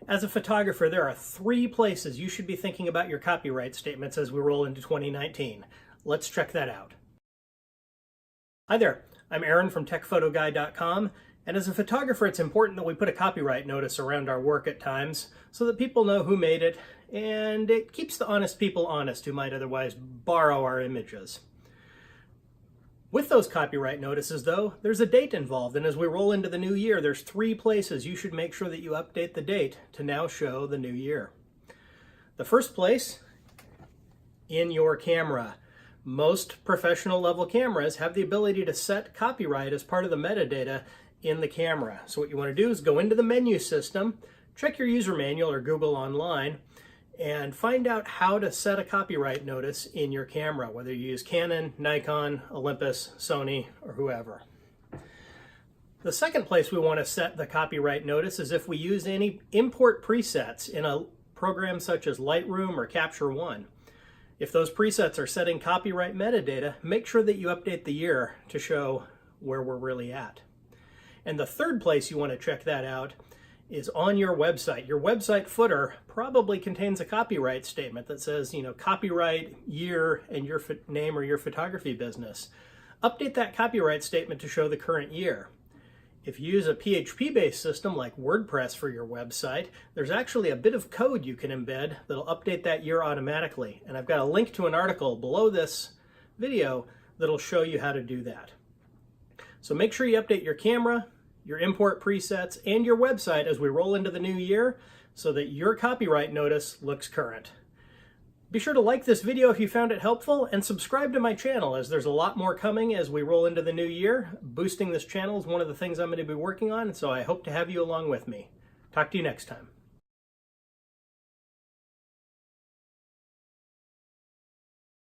As a photographer, there are 3 places you should be thinking about your copyright statements as we roll into 2019. Let's check that out. Hi there, I'm Aaron from TechPhotoGuy.com, and as a photographer, it's important that we put a copyright notice around our work at times so that people know who made it, and it keeps the honest people honest who might otherwise borrow our images. With those copyright notices, though, there's a date involved, and as we roll into the new year, there's 3 places you should make sure that you update the date to now show the new year. The first place, in your camera. Most professional level cameras have the ability to set copyright as part of the metadata in the camera. So what you want to do is go into the menu system, check your user manual or Google online, and find out how to set a copyright notice in your camera, whether you use Canon, Nikon, Olympus, Sony, or whoever. The second place we want to set the copyright notice is if we use any import presets in a program such as Lightroom or Capture One. If those presets are setting copyright metadata, make sure that you update the year to show where we're really at. And the third place you want to check that out is on your website. Your website footer probably contains a copyright statement that says, copyright, year, and your name or your photography business. Update that copyright statement to show the current year. If you use a PHP-based system like WordPress for your website, there's actually a bit of code you can embed that'll update that year automatically. And I've got a link to an article below this video that'll show you how to do that. So make sure you update your camera, your import presets, and your website as we roll into the new year so that your copyright notice looks current. Be sure to like this video if you found it helpful, and subscribe to my channel as there's a lot more coming as we roll into the new year. Boosting this channel is one of the things I'm going to be working on, so I hope to have you along with me. Talk to you next time.